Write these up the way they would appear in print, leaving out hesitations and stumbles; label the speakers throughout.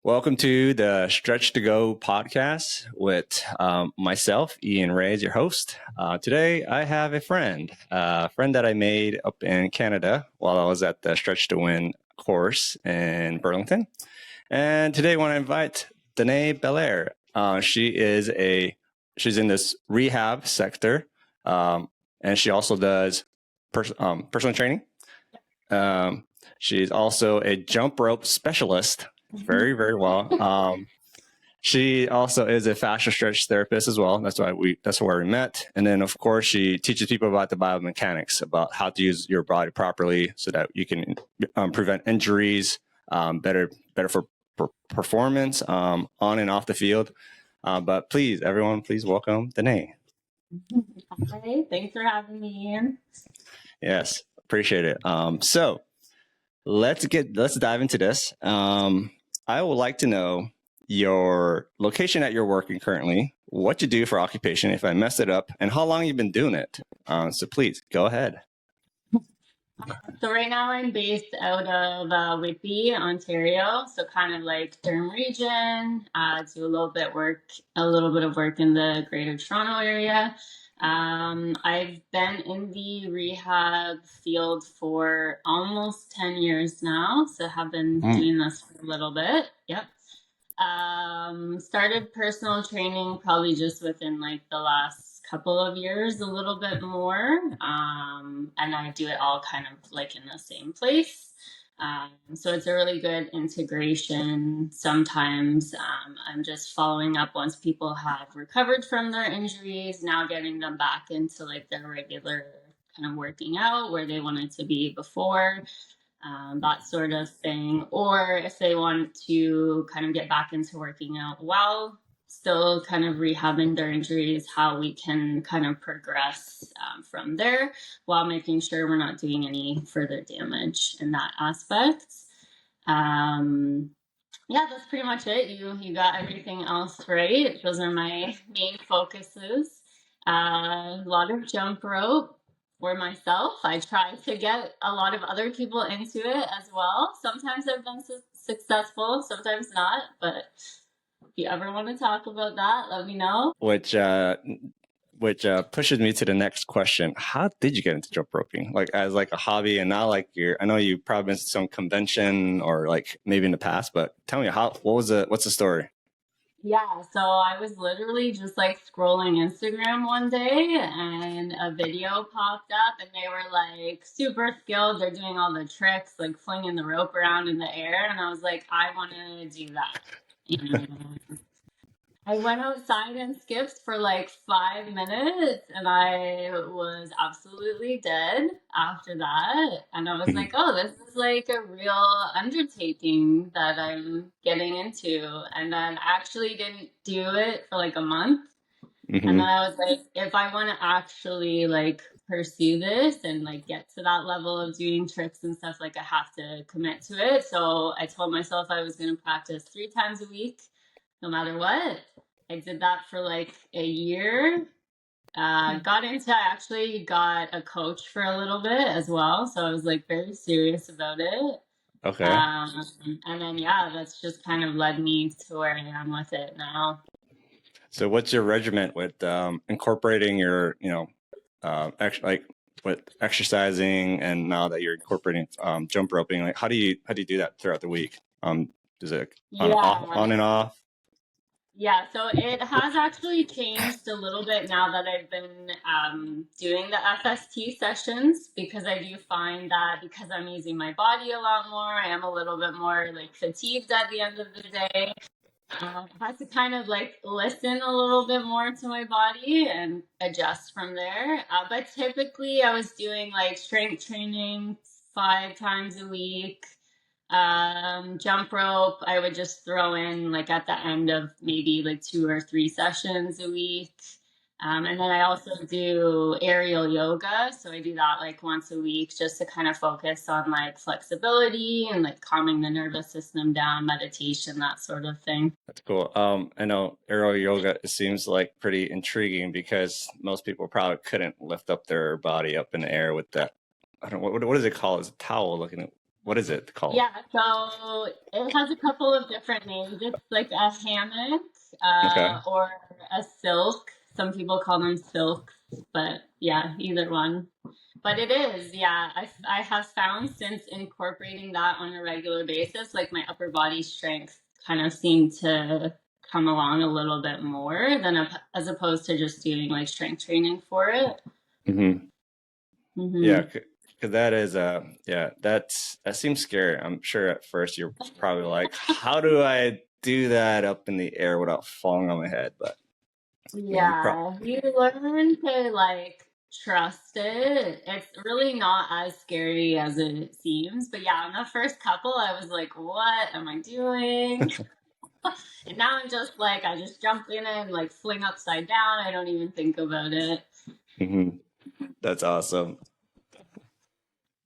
Speaker 1: Welcome to the Stretch to Go podcast with myself, Ian Ray, as your host. Today, I have a friend that I made up in Canada while I was at the Stretch to Win course in Burlington. And today, I want to invite Danae Belair. She's in this rehab sector, and she also does personal training. She's also a jump rope specialist. Very, very well. She also is a fascial stretch therapist as well. That's where we met. And then, of course, she teaches people about the biomechanics, about how to use your body properly so that you can prevent injuries, better for performance on and off the field. But please, everyone, please welcome Danae.
Speaker 2: Hi, thanks for having me, Ian.
Speaker 1: Yes, appreciate it. So let's dive into this. I would like to know your location that you're working currently, what you do for occupation, if I messed it up, and how long you've been doing it. So please, go ahead.
Speaker 2: So right now I'm based out of Whitby, Ontario. So kind of like Durham region. Do a little bit of work in the Greater Toronto area. I've been in the rehab field for almost 10 years now, so have been doing this for a little bit. Yep. Started personal training probably just within like the last couple of years, a little bit more. And I do it all kind of like in the same place. So it's a really good integration. Sometimes I'm just following up once people have recovered from their injuries, now getting them back into like their regular kind of working out where they wanted to be before, that sort of thing. Or if they want to kind of get back into working out while still kind of rehabbing their injuries, how we can kind of progress from there while making sure we're not doing any further damage in that aspect. Yeah, that's pretty much it. You got everything else right. Those are my main focuses. A lot of jump rope for myself. I try to get a lot of other people into it as well. Sometimes I've been successful, sometimes not, but if you ever want to talk about that, let me know.
Speaker 1: Which pushes me to the next question. How did you get into jump roping? Like as like a hobby and not like I know you've probably been to some convention or like maybe in the past, but tell me what's the story?
Speaker 2: Yeah, so I was literally just like scrolling Instagram one day and a video popped up and they were like super skilled. They're doing all the tricks, like flinging the rope around in the air. And I was like, I want to do that. And I went outside and skipped for like 5 minutes and I was absolutely dead after that. And I was like, oh, this is like a real undertaking that I'm getting into. And then I actually didn't do it for like a month. Mm-hmm. And then I was like, if I want to actually like pursue this and like get to that level of doing tricks and stuff, like I have to commit to it. So I told myself I was going to practice 3 times a week, no matter what. I did that for like a year. I actually got a coach for a little bit as well. So I was like very serious about it.
Speaker 1: Okay.
Speaker 2: And then, yeah, that's just kind of led me to where I am with it now.
Speaker 1: So what's your regimen with incorporating your, like with exercising and now that you're incorporating jump roping, like how do you do that throughout the week? Is it on and off?
Speaker 2: Yeah, so it has actually changed a little bit now that I've been doing the FST sessions, because I do find that because I'm using my body a lot more, I am a little bit more like fatigued at the end of the day. I have to kind of like listen a little bit more to my body and adjust from there. But typically I was doing like strength training 5 times a week. Jump rope, I would just throw in like at the end of maybe like 2 or 3 sessions a week. And then I also do aerial yoga. So I do that like once a week just to kind of focus on like flexibility and like calming the nervous system down, meditation, that sort of thing.
Speaker 1: That's cool. I know aerial yoga seems like pretty intriguing because most people probably couldn't lift up their body up in the air with that. I don't know, what is it called? It's a towel looking at. What is it called?
Speaker 2: Yeah, so it has a couple of different names. It's like a hammock,
Speaker 1: Okay.
Speaker 2: or a silk. Some people call them silks, but yeah, either one. But it is, yeah. I have found since incorporating that on a regular basis, like my upper body strength kind of seemed to come along a little bit more than as opposed to just doing like strength training for it.
Speaker 1: Hmm. Yeah,
Speaker 2: Hmm.
Speaker 1: because that is yeah, that seems scary. I'm sure at first you're probably like, how do I do that up in the air without falling on my head? But I mean, you probably.
Speaker 2: Yeah, you learn to like trust it. It's really not as scary as it seems. But yeah, on the first couple, I was like, what am I doing? And now I'm just like, I just jump in and like fling upside down. I don't even think about it.
Speaker 1: Mhm. That's awesome.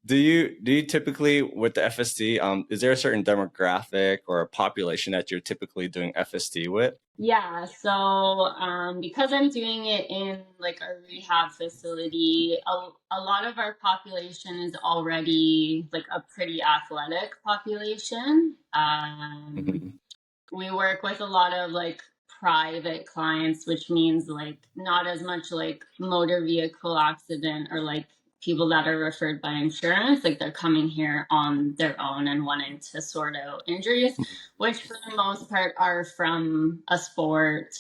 Speaker 1: Do you typically with the FST, is there a certain demographic or a population that you're typically doing FST with?
Speaker 2: Yeah, so because I'm doing it in like a rehab facility, a lot of our population is already like a pretty athletic population.
Speaker 1: Hmm.
Speaker 2: We work with a lot of like private clients, which means like not as much like motor vehicle accident or like people that are referred by insurance. Like they're coming here on their own and wanting to sort out injuries, which for the most part are from a sport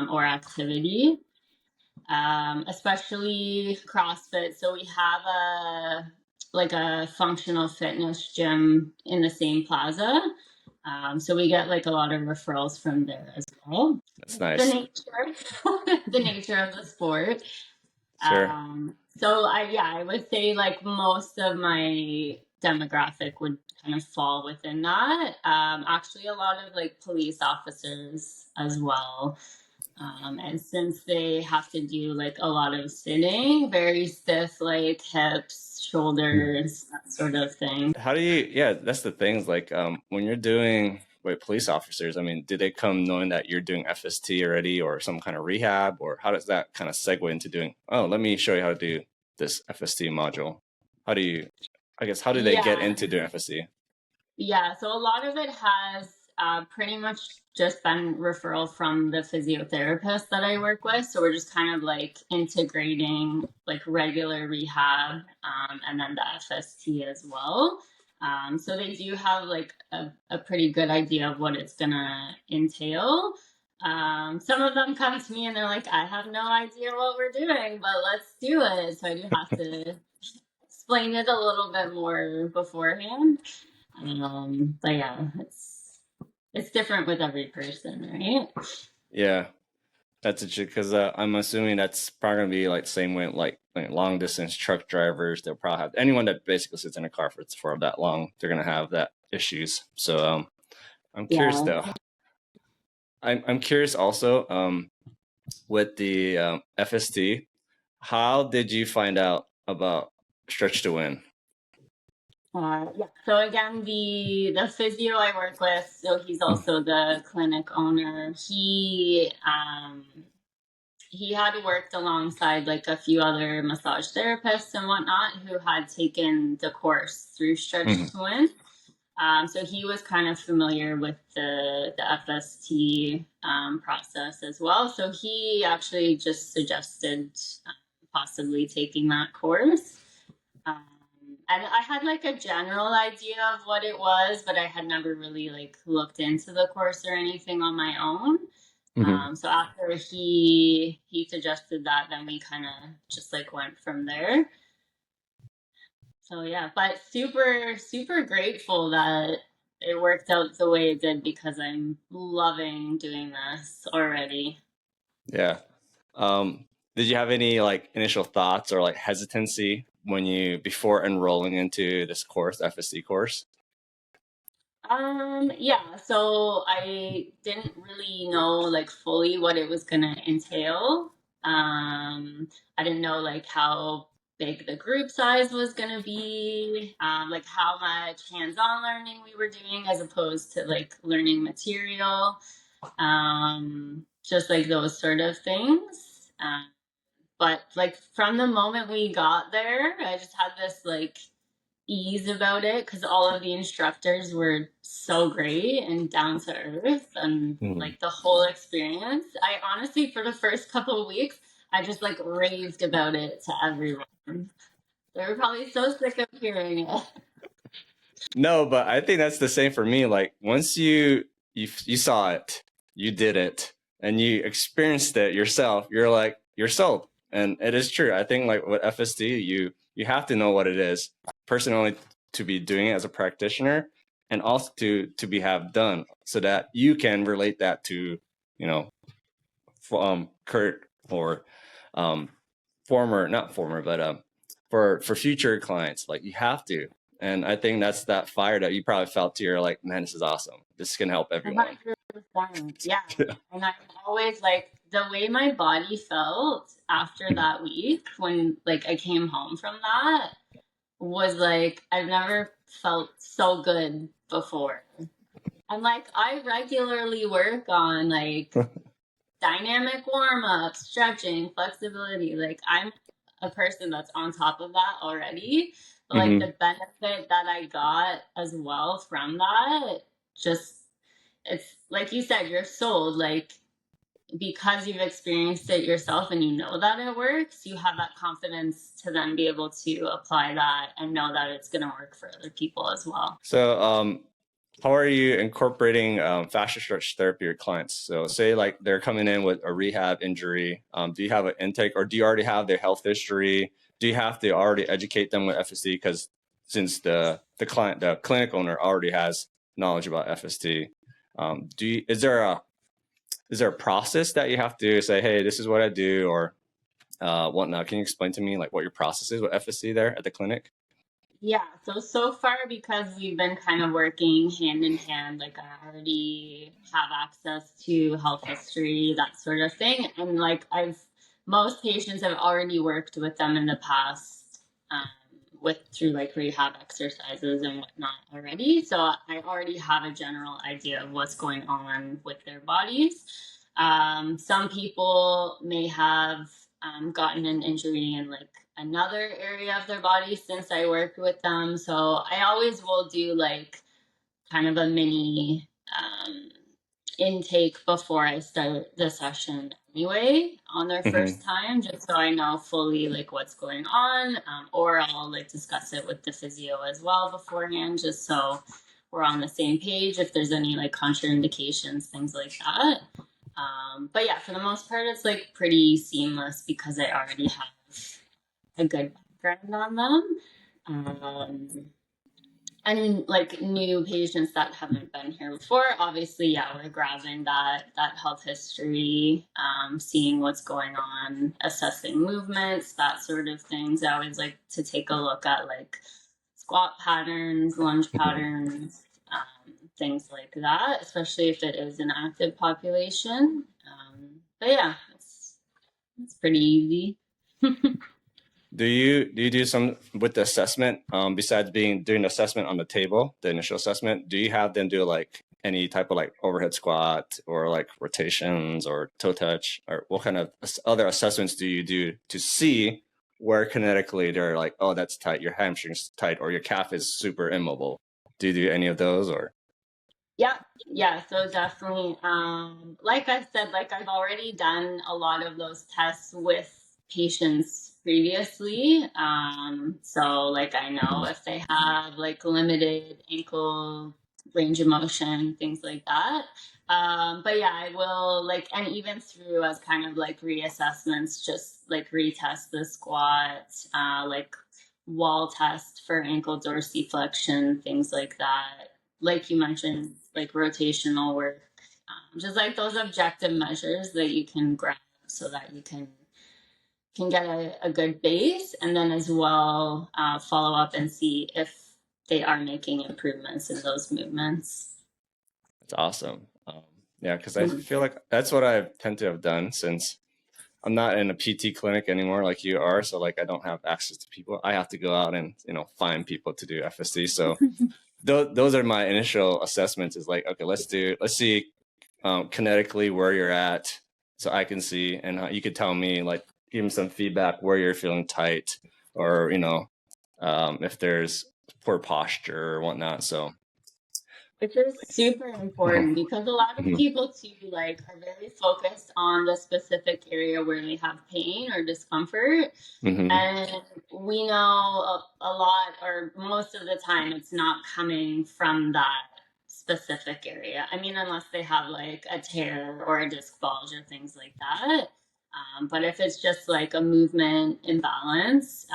Speaker 2: or activity, especially CrossFit. So we have a functional fitness gym in the same plaza. So we get like a lot of referrals from there as well.
Speaker 1: That's
Speaker 2: The
Speaker 1: nice.
Speaker 2: nature, the nature of the sport.
Speaker 1: Sure.
Speaker 2: So I would say like most of my demographic would kind of fall within that. Actually, a lot of like police officers as well. And since they have to do like a lot of sitting, very stiff, like hips, shoulders, that sort of thing.
Speaker 1: How do you, yeah, that's the things like when you're doing with police officers, I mean, do they come knowing that you're doing FST already or some kind of rehab, or how does that kind of segue into doing, oh, let me show you how to do this FST module? How do you, I guess, how do they get
Speaker 2: Yeah,
Speaker 1: into doing FST?
Speaker 2: yeah. So a lot of it has pretty much just been referral from the physiotherapist that I work with. So we're just kind of like integrating like regular rehab, and then the FST as well. So they do have like a pretty good idea of what it's gonna entail. Some of them come to me and they're like, I have no idea what we're doing, but let's do it. So I do have to explain it a little bit more beforehand. But yeah, it's different with every person, right?
Speaker 1: Yeah, that's a because I'm assuming that's probably gonna be like the same way like long distance truck drivers. They'll probably have anyone that basically sits in a car for that long. They're gonna have that issues. So I'm curious
Speaker 2: Yeah.
Speaker 1: though. I'm curious also with the FST. How did you find out about Stretch to Win?
Speaker 2: Yeah. So again, the physio I work with, so he's also the clinic owner. He had worked alongside like a few other massage therapists and whatnot who had taken the course through Stretch
Speaker 1: Mhm.
Speaker 2: to Win. So he was kind of familiar with the FST process as well. So he actually just suggested possibly taking that course. Um, and I had like a general idea of what it was, but I had never really like looked into the course or anything on my own.
Speaker 1: Mhm.
Speaker 2: So after he suggested that, then we kind of just like went from there. So yeah, but super grateful that it worked out the way it did because I'm loving doing this already.
Speaker 1: Yeah. Did you have any like initial thoughts or like hesitancy when you before enrolling into this course, FSC course?
Speaker 2: Yeah, so I didn't really know like fully what it was gonna entail. I didn't know like how big the group size was gonna be, like how much hands-on learning we were doing as opposed to like learning material, just like those sort of things. But like from the moment we got there, I just had this like ease about it because all of the instructors were so great and down to earth and like the whole experience. I honestly, for the first couple of weeks, I just like raved about it to everyone. They were probably so sick of hearing it.
Speaker 1: No, but I think that's the same for me. Like once you saw it, you did it, and you experienced it yourself, you're like you're sold. And it is true. I think like with FSD, you have to know what it is personally to be doing it as a practitioner, and also to be have done so that you can relate that to you know Kurt or former not former but for future clients. Like you have to. And I think that's that fire that you probably felt too. You're like, man, this is awesome. This can help everyone.
Speaker 2: 100%. Yeah. And I'm always like, the way my body felt after that week when like I came home from that was like, I've never felt so good before. And like, I regularly work on like dynamic warm-ups, stretching, flexibility. Like I'm a person that's on top of that already. But like the benefit that I got as well from that, just it's like you said, you're sold. Like because you've experienced it yourself and you know that it works, you have that confidence to then be able to apply that and know that it's going to work for other people as well.
Speaker 1: So how are you incorporating fascia stretch therapy with clients? So say like they're coming in with a rehab injury. Do you have an intake, or do you already have their health history? Do you have to already educate them with FST? Because since the clinic owner already has knowledge about FST, is there a process that you have to say, hey, this is what I do, or whatnot? Can you explain to me like what your process is with FST there at the clinic?
Speaker 2: Yeah, so far because we've been kind of working hand in hand, like I already have access to health history, that sort of thing. And like most patients have already worked with them in the past, through like rehab exercises and whatnot already. So I already have a general idea of what's going on with their bodies. Some people may have gotten an injury in like another area of their body since I worked with them. So I always will do like kind of a mini intake before I start the session anyway on their first time, just so I know fully like what's going on, or I'll like discuss it with the physio as well beforehand, just so we're on the same page if there's any like contraindications, things like that. But yeah, for the most part, it's like pretty seamless because I already have a good background on them. And like new patients that haven't been here before, obviously, yeah, we're grabbing that health history, seeing what's going on, assessing movements, that sort of things. I always like to take a look at like squat patterns, lunge patterns, things like that, especially if it is an active population. But yeah, it's pretty easy.
Speaker 1: Do you do some with the assessment? Besides doing the assessment on the table, the initial assessment, do you have them do like any type of like overhead squat or like rotations or toe touch, or what kind of other assessments do you do to see where kinetically they're like, oh, that's tight, your hamstring's tight, or your calf is super immobile? Do you do any of those, or?
Speaker 2: Yeah, so definitely, like I said, like I've already done a lot of those tests with patients previously. So like I know if they have like limited ankle range of motion, things like that. But yeah, I will like, and even through as kind of like reassessments, just like retest the squat, like wall test for ankle dorsiflexion, things like that. Like you mentioned, like rotational work, just like those objective measures that you can grab so that you can get a good base, and then as well follow up and see if they are making improvements in those movements.
Speaker 1: That's awesome. Yeah, because I feel like that's what I tend to have done since I'm not in a PT clinic anymore like you are. So like I don't have access to people. I have to go out and find people to do FSD. So those are my initial assessments. Is like, okay, let's see kinetically where you're at, so I can see, and you could tell me like give me some feedback where you're feeling tight, or if there's poor posture or whatnot. So
Speaker 2: which is super important because a lot of people too like are very focused on the specific area where they have pain or discomfort. And we know a lot or most of the time it's not coming from that specific area. I mean, unless they have like a tear or a disc bulge or things like that. But if it's just like a movement imbalance,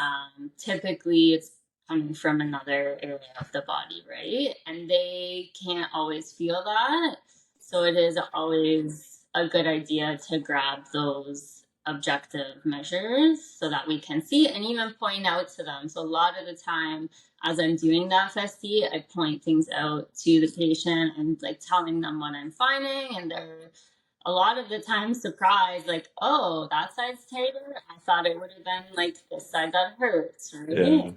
Speaker 2: typically it's coming from another area of the body, right? And they can't always feel that. So it is always a good idea to grab those objective measures so that we can see and even point out to them. So a lot of the time, as I'm doing the FST, I point things out to the patient and like telling them what I'm finding, and they're a lot of the time surprised, like, oh, that side's tighter. I thought it would have been like this side that hurts, right?
Speaker 1: yeah,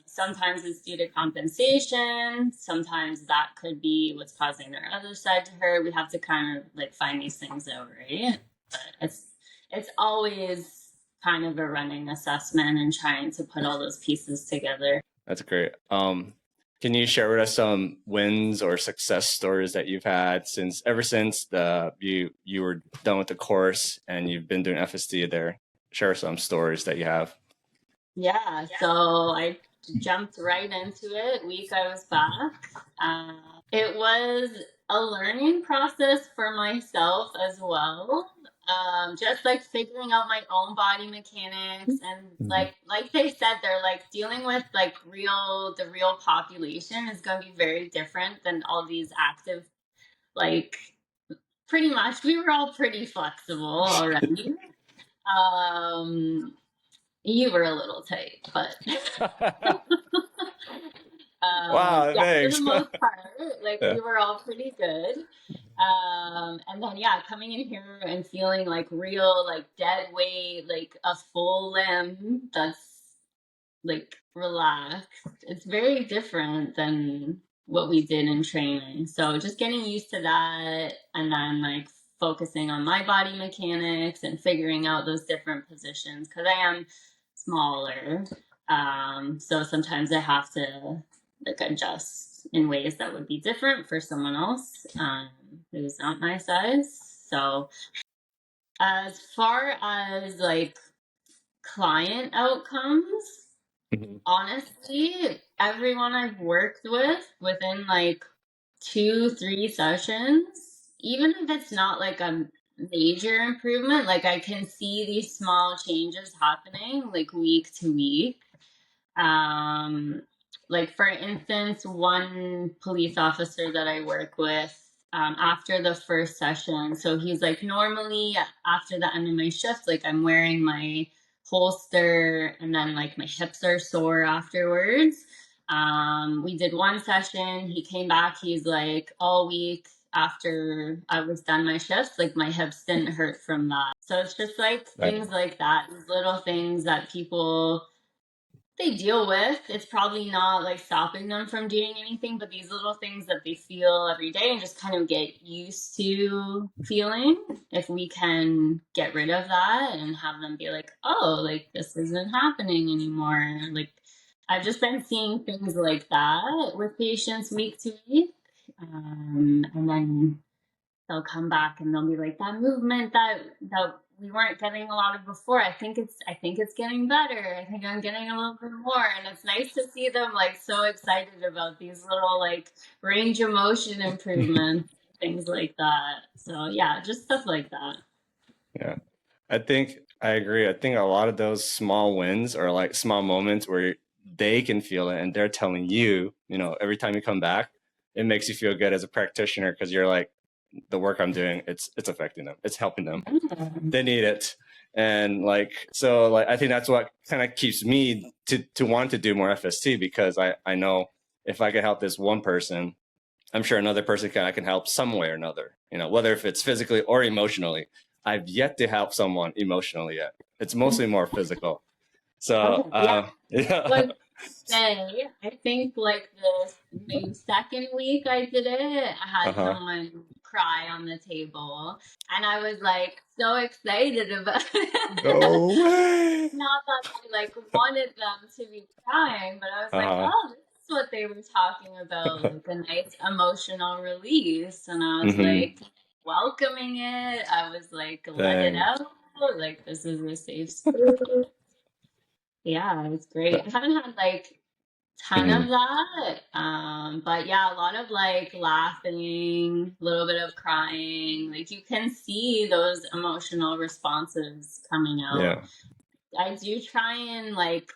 Speaker 2: Sometimes it's due to compensation. Sometimes that could be what's causing their other side to hurt. We have to kind of like find these things out, right? But it's always kind of a running assessment and trying to put all those pieces together.
Speaker 1: that's great. Can you share with us some wins or success stories that you've had ever since you were done with the course and you've been doing FST there? Share some stories that you have.
Speaker 2: Yeah, so I jumped right into it. Week I was back. It was a learning process for myself as well. Just like figuring out my own body mechanics and like they said, they're like dealing with like the real population is going to be very different than all these active, like pretty much we were all pretty flexible already. You were a little tight, but
Speaker 1: Wow,
Speaker 2: yeah,
Speaker 1: thanks.
Speaker 2: for the most part, like we were all pretty good. And then yeah, coming in here and feeling like real, like dead weight, like a full limb that's like relaxed. It's very different than what we did in training. So just getting used to that and then like focusing on my body mechanics and figuring out those different positions because I am smaller. So sometimes I have to like adjust in ways that would be different for someone else who's not my size. So as far as like client outcomes, honestly, everyone I've worked with within like 2-3 sessions, even if it's not like a major improvement, like I can see these small changes happening like week to week. Like for instance, one police officer that I work with, after the first session, so he's like, normally after the end of my shift, like I'm wearing my holster and then like my hips are sore afterwards. We did one session, he came back, he's like, all week after I was done my shifts, like my hips didn't hurt from that. So it's just like things like that, these little things that people they deal with. It's probably not like stopping them from doing anything, but these little things that they feel every day and just kind of get used to feeling, if we can get rid of that and have them be like, oh, like this isn't happening anymore. Like I've just been seeing things like that with patients week to week. And then they'll come back and they'll be like, that movement that we weren't getting a lot of before, I think it's getting better. I think I'm getting a little bit more. And it's nice to see them like so excited about these little like range of motion improvements, things like that. So yeah, just stuff like that.
Speaker 1: Yeah, I think I agree. I think a lot of those small wins are like small moments where they can feel it and they're telling you, every time you come back, it makes you feel good as a practitioner because you're like, the work I'm doing, it's affecting them. It's helping them. They need it. And so I think that's what kind of keeps me to want to do more FST, because I know if I can help this one person, I'm sure another person I can help some way or another, whether if it's physically or emotionally. I've yet to help someone emotionally yet. It's mostly more physical. So, yeah.
Speaker 2: But say, I think like maybe second week I did it, I had someone cry on the table, and I was like so excited about it.
Speaker 1: No way.
Speaker 2: Not that I like wanted them to be crying, but I was like, oh, this is what they were talking about, like a nice emotional release. And I was
Speaker 1: Hmm.
Speaker 2: like welcoming it. I was like, let it
Speaker 1: Dang.
Speaker 2: out. Like, this is a safe space. Yeah, it's great. I haven't had like ton of
Speaker 1: Hmm.
Speaker 2: that. But yeah, a lot of like laughing, a little bit of crying. Like you can see those emotional responses coming out.
Speaker 1: Yeah.
Speaker 2: I do try and like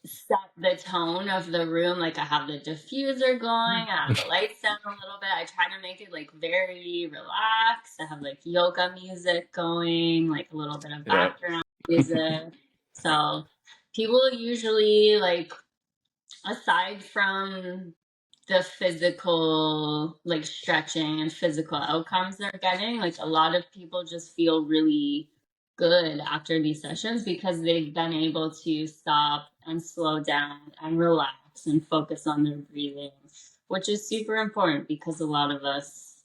Speaker 2: set the tone of the room. Like I have the diffuser going, I have the lights down a little bit. I try to make it like very relaxed. I have like yoga music going, like a little bit of
Speaker 1: Yeah.
Speaker 2: background music. So people usually like, aside from the physical like stretching and physical outcomes they're getting, like a lot of people just feel really good after these sessions because they've been able to stop and slow down and relax and focus on their breathing, which is super important because a lot of us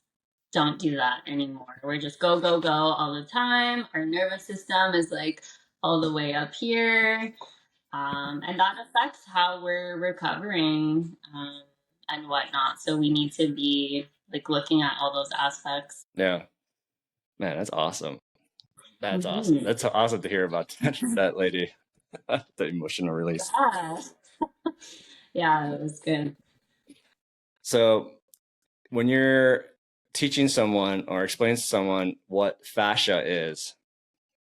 Speaker 2: don't do that anymore. We're just go go go all the time. Our nervous system is like all the way up here, and that affects how we're recovering, and whatnot. So we need to be like looking at all those aspects.
Speaker 1: Yeah. Man, that's awesome. That's awesome.
Speaker 2: Hmm.
Speaker 1: That's awesome to hear about that lady. The emotional release.
Speaker 2: Yeah, yeah, it was good.
Speaker 1: So when you're teaching someone or explaining to someone what fascia is,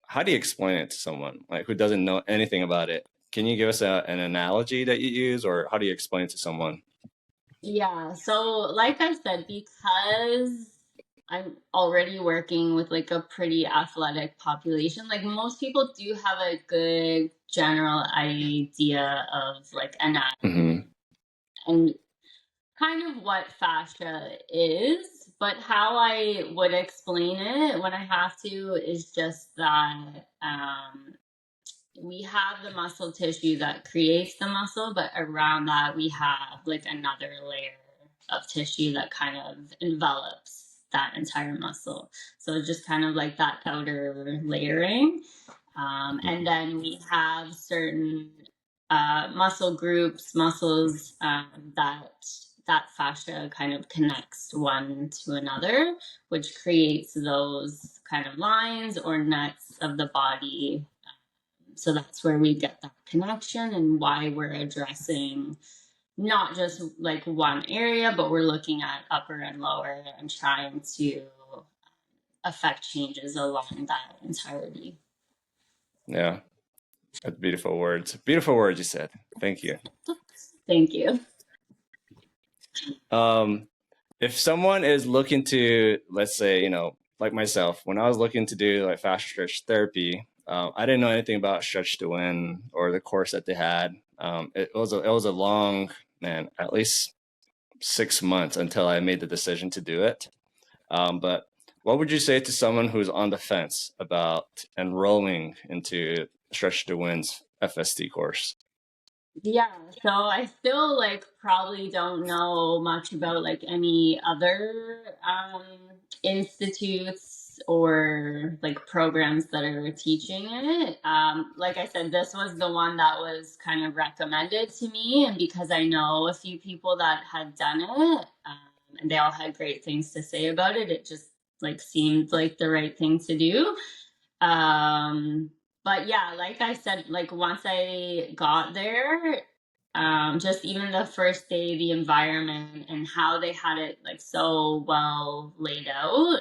Speaker 1: how do you explain it to someone like who doesn't know anything about it? Can you give us an analogy that you use, or how do you explain it to someone?
Speaker 2: Yeah, so like I said, because I'm already working with like a pretty athletic population, like most people do have a good general idea of like anatomy
Speaker 1: Hmm.
Speaker 2: and kind of what fascia is, but how I would explain it when I have to is just that we have the muscle tissue that creates the muscle, but around that we have like another layer of tissue that kind of envelops that entire muscle. So it's just kind of like that outer layering. And then we have certain muscle groups, muscles, that fascia kind of connects one to another, which creates those kind of lines or nets of the body. So that's where we get that connection and why we're addressing not just like one area, but we're looking at upper and lower and trying to affect changes along that entirety.
Speaker 1: Yeah, that's beautiful words. Beautiful words you said. Thank you.
Speaker 2: Thank you.
Speaker 1: Um, if someone is looking to, let's say, like myself, when I was looking to do like fascia stretch therapy, I didn't know anything about Stretch to Win or the course that they had. It was a long, man, at least 6 months until I made the decision to do it. But what would you say to someone who's on the fence about enrolling into Stretch to Win's FST course?
Speaker 2: Yeah, so I still like probably don't know much about like any other institutes or like programs that are teaching it. Like I said, this was the one that was kind of recommended to me, and because I know a few people that had done it, and they all had great things to say about it, it just like seemed like the right thing to do. Um, but yeah, like I said, like once I got there, just even the first day, the environment and how they had it like so well laid out,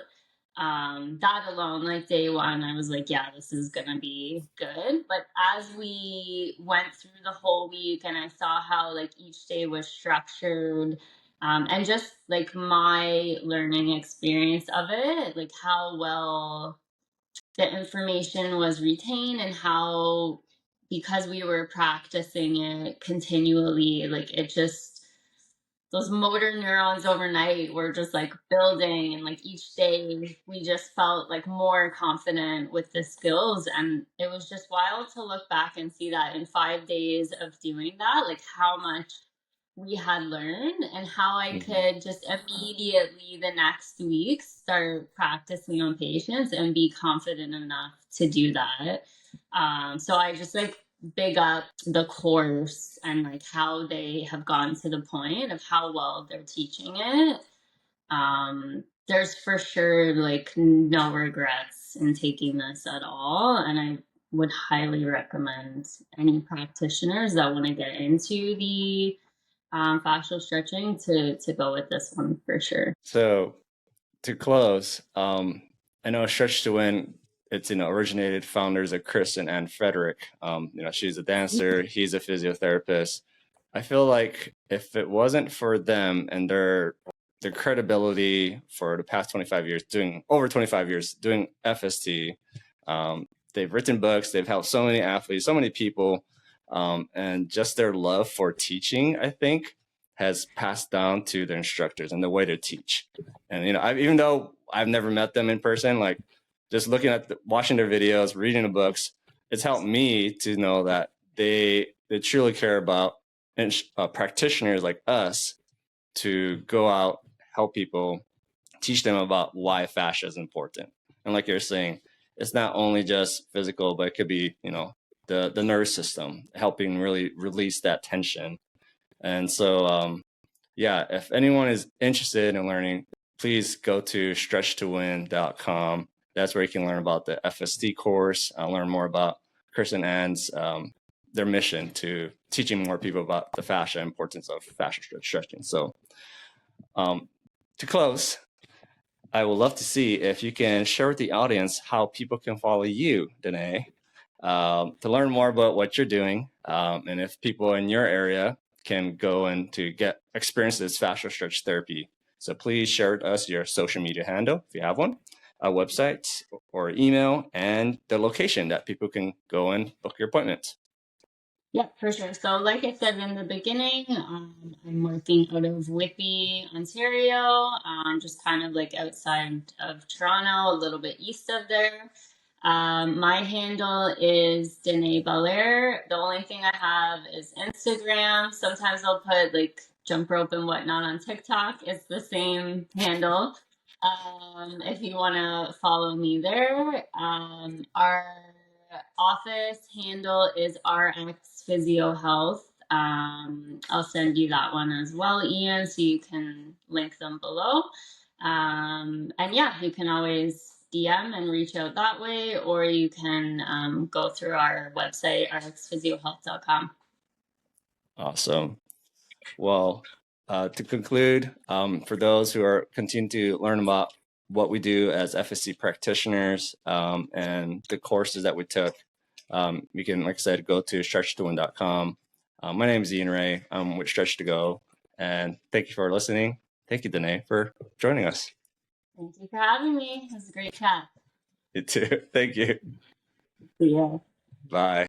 Speaker 2: that alone, like day one, I was like, yeah, this is gonna be good. But as we went through the whole week and I saw how like each day was structured, and just like my learning experience of it, like how well the information was retained and how, because we were practicing it continually, like it just, those motor neurons overnight were just like building, and like each day we just felt like more confident with the skills. And it was just wild to look back and see that in 5 days of doing that, like how much we had learned and how I
Speaker 1: Mhm.
Speaker 2: could just immediately the next week start practicing on patients and be confident enough to do that. So I just like big up the course and like how they have gotten to the point of how well they're teaching it. There's for sure like no regrets in taking this at all, and I would highly recommend any practitioners that want to get into the fascial stretching to go with this one for sure.
Speaker 1: So to close, I know Stretch to Win, it's, originated founders of Chris and Frederick. She's a dancer, he's a physiotherapist. I feel like if it wasn't for them and their credibility for the past 25 years, doing FST, they've written books, they've helped so many athletes, so many people, and just their love for teaching, I think, has passed down to their instructors and the way they teach. And even though I've never met them in person, like just looking at watching their videos, reading the books, it's helped me to know that they truly care about practitioners like us to go out, help people, teach them about why fascia is important. And like you're saying, it's not only just physical, but it could be, the nervous system, helping really release that tension. And so, if anyone is interested in learning, please go to stretchtowin.com. That's where you can learn about the FST course, learn more about Chris and Ann's, their mission to teaching more people about the fascia, importance of fascia stretching. So to close, I would love to see if you can share with the audience how people can follow you, Danae, to learn more about what you're doing, and if people in your area can go and to get experience this fascial stretch therapy. So please share with us your social media handle, if you have one, a website or email, and the location that people can go and book your appointments.
Speaker 2: Yeah, for sure. So like I said in the beginning, I'm working out of Whitby, Ontario, just kind of like outside of Toronto, a little bit east of there. My handle is Danae Belair. The only thing I have is Instagram. Sometimes I'll put like jump rope and whatnot on TikTok. It's the same handle. If you want to follow me there. Our office handle is RX Physio Health. I'll send you that one as well, Ian, so you can link them below. And yeah, you can always DM and reach out that way, or you can go through our website, rxphysiohealth.com.
Speaker 1: Awesome. Well, to conclude, for those who are continuing to learn about what we do as FST practitioners, and the courses that we took, you can, like I said, go to stretchtowin.com. My name is Ian Ray. I'm with Stretch to Go, and thank you for listening. Thank you, Danae, for joining us.
Speaker 2: Thank you for having me. It was a great chat.
Speaker 1: You too. Thank you.
Speaker 2: See ya.
Speaker 1: Bye.